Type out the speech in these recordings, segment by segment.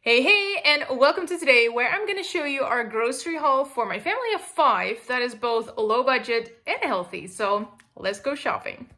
Hey, and welcome to today where I'm going to show you our grocery haul for my family of 5 that is both low budget and healthy. So let's go shopping.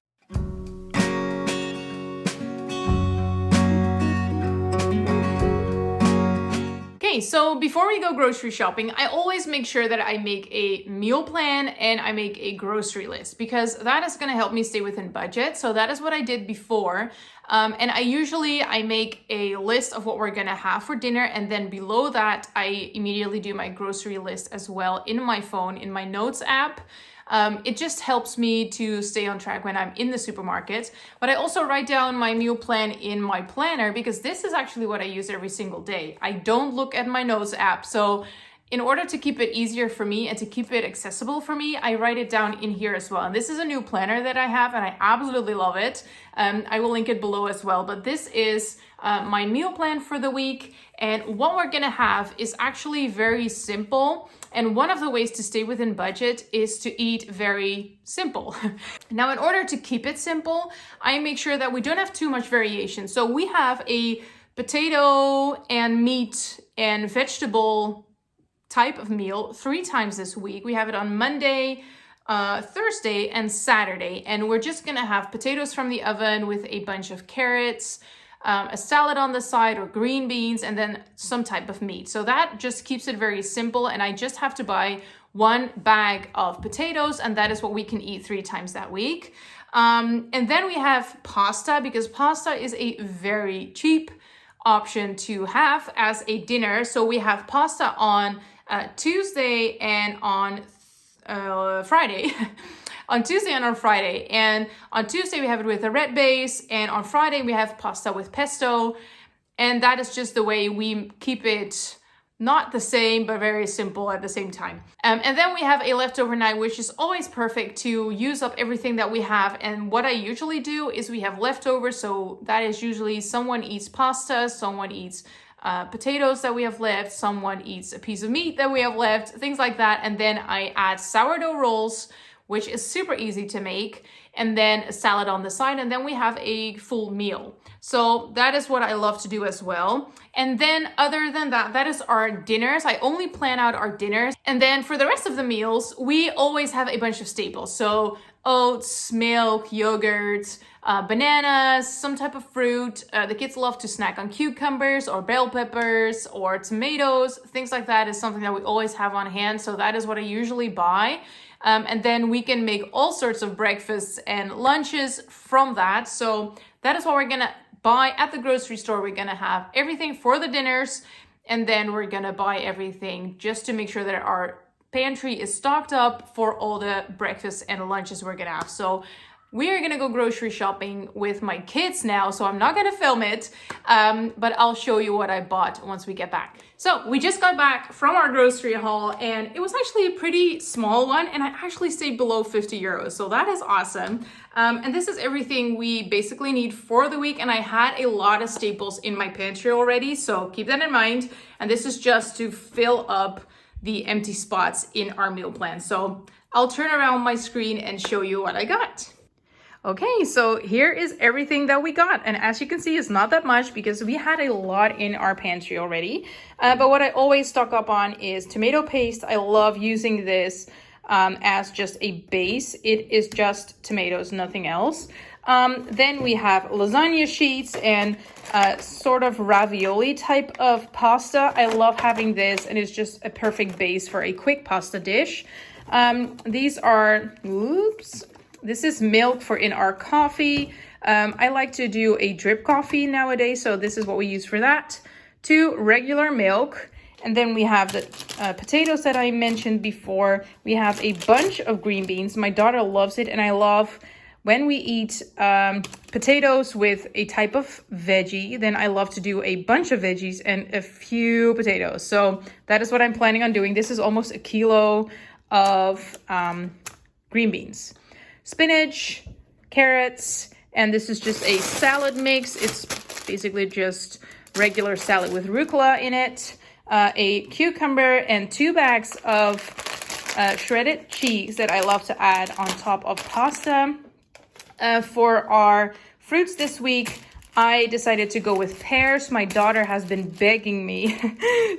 Okay, so before we go grocery shopping, I always make sure that I make a meal plan and I make a grocery list because that is going to help me stay within budget. So that is what I did before. And I make a list of what we're going to have for dinner. And then below that, I immediately do my grocery list as well in my phone, in my notes app. It just helps me to stay on track when I'm in the supermarket. But I also write down my meal plan in my planner because this is actually what I use every single day. I don't look at my notes app. So in order to keep it easier for me and to keep it accessible for me, I write it down in here as well. And this is a new planner that I have and I absolutely love it. I will link it below as well. But this is my meal plan for the week. And what we're gonna have is actually very simple. And one of the ways to stay within budget is to eat very simple. Now, in order to keep it simple, I make sure that we don't have too much variation. So we have a potato and meat and vegetable type of meal 3 times this week. We have it on Monday, Thursday, and Saturday. And we're just gonna have potatoes from the oven with a bunch of carrots, a salad on the side or green beans, and then some type of meat. So that just keeps it very simple. And I just have to buy 1 bag of potatoes, and that is what we can eat 3 times that week. And then we have pasta, because pasta is a very cheap option to have as a dinner. So we have pasta on Tuesday and on Friday. On Tuesday and on Friday. And on Tuesday we have it with a red base, and on Friday we have pasta with pesto. And that is just the way we keep it not the same, but very simple at the same time. And then we have a leftover night, which is always perfect to use up everything that we have. And what I usually do is we have leftovers. So that is usually someone eats pasta, someone eats potatoes that we have left, someone eats a piece of meat that we have left, things like that. And then I add sourdough rolls, which is super easy to make, and then a salad on the side, and then we have a full meal. So that is what I love to do as well. And then other than that, that is our dinners. I only plan out our dinners. And then for the rest of the meals, we always have a bunch of staples. So oats, milk, yogurt, bananas, some type of fruit. The kids love to snack on cucumbers or bell peppers or tomatoes. Things like that is something that we always have on hand. So that is what I usually buy. And then we can make all sorts of breakfasts and lunches from that. So that is what we're gonna buy at the grocery store. We're gonna have everything for the dinners, and then we're gonna buy everything just to make sure that our pantry is stocked up for all the breakfasts and lunches we're gonna have. So we are gonna go grocery shopping with my kids now, so I'm not gonna film it, but I'll show you what I bought once we get back. So we just got back from our grocery haul, and it was actually a pretty small one, and I actually stayed below 50 euros, so that is awesome. And this is everything we basically need for the week, and I had a lot of staples in my pantry already, so keep that in mind. And this is just to fill up the empty spots in our meal plan. So I'll turn around my screen and show you what I got. Okay, so here is everything that we got. And as you can see, it's not that much because we had a lot in our pantry already. But what I always stock up on is tomato paste. I love using this as just a base. It is just tomatoes, nothing else. Then we have lasagna sheets and sort of ravioli type of pasta. I love having this, and it's just a perfect base for a quick pasta dish. These are, this is milk for in our coffee. I like to do a drip coffee nowadays, so this is what we use for that. 2 regular milk. And then we have the potatoes that I mentioned before. We have a bunch of green beans. My daughter loves it, and I love when we eat potatoes with a type of veggie, then I love to do a bunch of veggies and a few potatoes. So that is what I'm planning on doing. This is almost a kilo of green beans. Spinach, carrots, and this is just a salad mix. It's basically just regular salad with rucola in it, a cucumber, and 2 bags of shredded cheese that I love to add on top of pasta. For our fruits this week, I decided to go with pears. My daughter has been begging me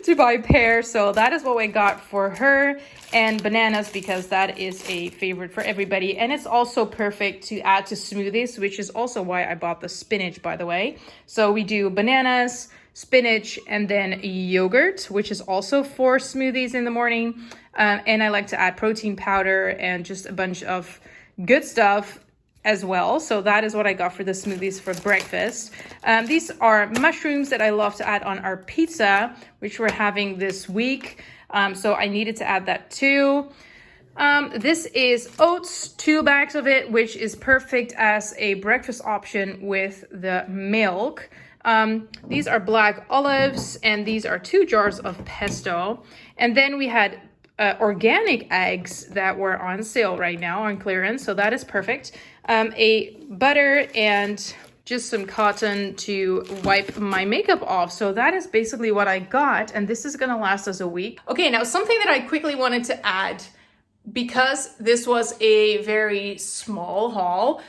to buy pears, so that is what I got for her. And bananas, because that is a favorite for everybody. And it's also perfect to add to smoothies, which is also why I bought the spinach, by the way. So we do bananas, spinach, and then yogurt, which is also for smoothies in the morning. And I like to add protein powder and just a bunch of good stuff as well. So that is what I got for the smoothies for breakfast. These are mushrooms that I love to add on our pizza, which we're having this week. So I needed to add that too. This is oats, 2 bags of it, which is perfect as a breakfast option with the milk. These are black olives, and these are 2 jars of pesto. And then we had organic eggs that were on sale right now on clearance, so that is perfect. A butter and just some cotton to wipe my makeup off. So that is basically what I got, and this is gonna last us a week. Okay, now something that I quickly wanted to add, because this was a very small haul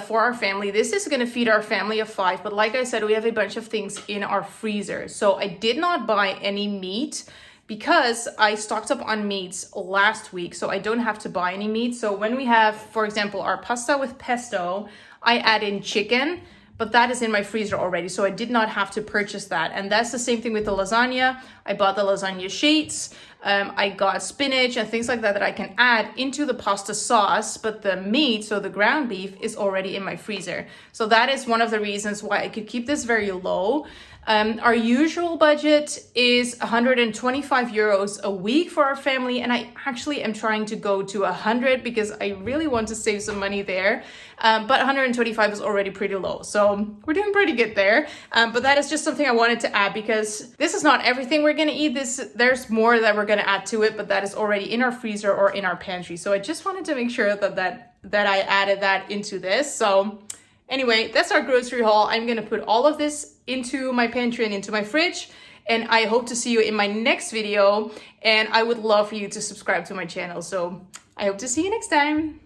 for our family. This is gonna feed our family of 5, but like I said, we have a bunch of things in our freezer. So I did not buy any meat because I stocked up on meats last week, so I don't have to buy any meat. So when we have, for example, our pasta with pesto, I add in chicken, but that is in my freezer already, so I did not have to purchase that. And that's the same thing with the lasagna. I bought the lasagna sheets. I got spinach and things like that that I can add into the pasta sauce, but the meat, so the ground beef, is already in my freezer. So that is one of the reasons why I could keep this very low. Our usual budget is 125 euros a week for our family, and I actually am trying to go to 100 because I really want to save some money there. But 125 is already pretty low, so we're doing pretty good there. But that is just something I wanted to add because this is not everything we're gonna eat. There's more that we're gonna add to it, but that is already in our freezer or in our pantry. So I just wanted to make sure that I added that into this. So anyway, that's our grocery haul. I'm gonna put all of this into my pantry and into my fridge, and I hope to see you in my next video, and I would love for you to subscribe to my channel. So I hope to see you next time.